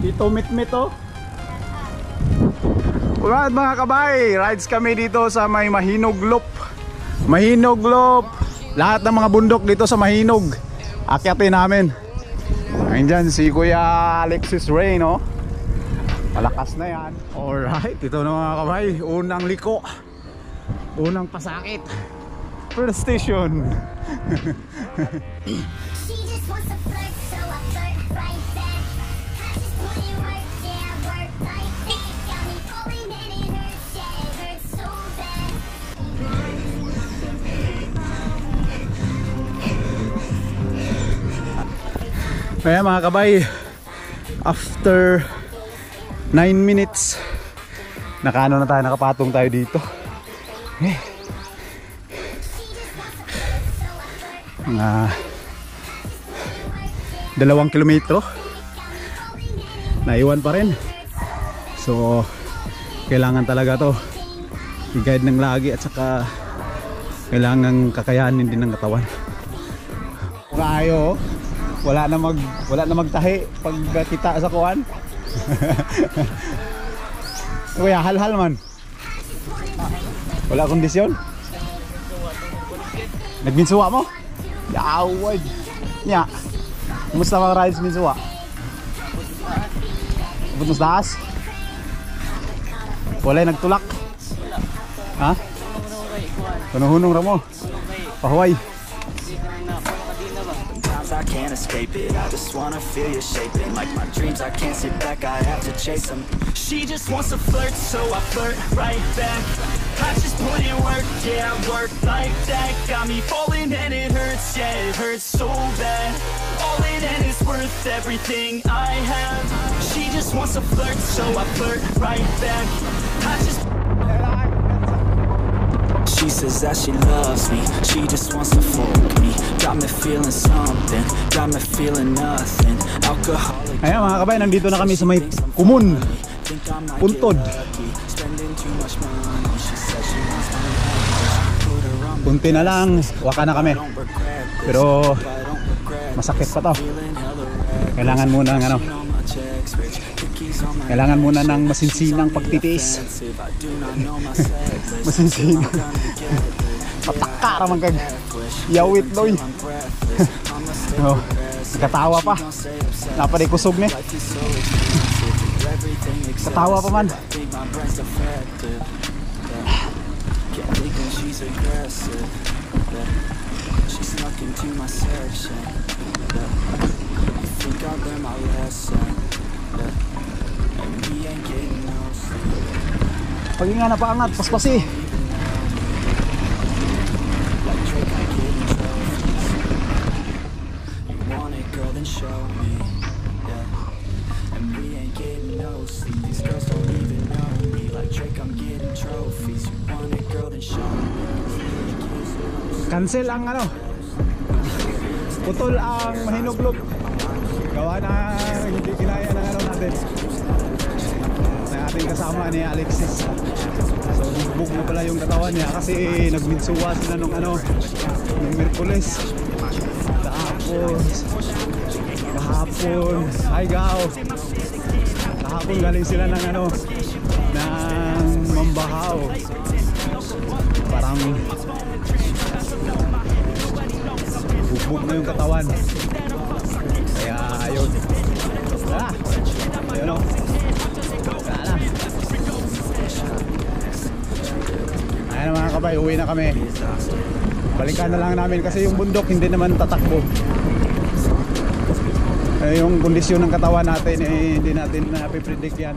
Tito Mitmit oh. Alright mga kabay, rides kami dito sa may Mahinog Loop. Mahinog Loop. Lahat ng mga bundok dito sa Mahinog akyatin namin. Ayun dyan si Kuya Alexis Ray no. Malakas na yan. Alright, ito na mga kabay. Unang liko. Unang pasakit. First station. Kaya mga kabay, after 9 minutes nakaano na tayo, nakapatong tayo dito. Mga 2 kilometro naiwan pa rin. So kailangan talaga to i-guide ng lagi at saka kailangan kakayanin din ng katawan. Kung ayaw wala na magtahi pag kita sa kuwan. Kuya, hal-hal man. Wala kondisyon. Nagbinsuwa mo? Yawad. Nya. Kumusta mga rides binsuwa? Abot mo sa taas? Wala nagtulak? Ha? Hunong-hunong ra mo? Pahuway. I can't escape it, I just wanna feel you shaping like my dreams, I can't sit back, I have to chase them. She just wants to flirt, so I flirt right back. I just put in work, yeah, I work like that. Got me falling and it hurts, yeah, it hurts so bad. All in and it's worth everything I have. She just wants to flirt, so I flirt right back. I just She says that she loves me, she just wants to fuck me. Got me feeling something, got me feeling nothing. Alcoholic. Ayan mga kabay, nandito na kami sa may Kumun, Puntod. Kunti na lang, waka na kami. Pero masakit pa to. Kailangan muna ng ano, kailangan muna ng masinsinang pagtitiis. Masinsinang patakara man kag yawit doy. Oh, katawa pa. Napaday kusog ni. Katawa pa man. Pag nga napaangat, paspasi. Cancel ang ano, putol ang Mahinog Loop. Gawa na hindi kinaya ng ano natin, na ating kasama ni Alexis. So bugbog na pala yung katawan niya kasi nagminsuwa sila nung ano, nung Merkules. Kahapon, ay gaw, kahapon galing sila ng ano, ng Mambahaw. Parang bugbog na yung katawan. Kaya ayun. Ayun o. Ayan mga kabay, uwi na kami. Balikan na lang namin kasi yung bundok hindi naman tatakbo. Yung kondisyon ng katawan natin hindi natin napipredict yan.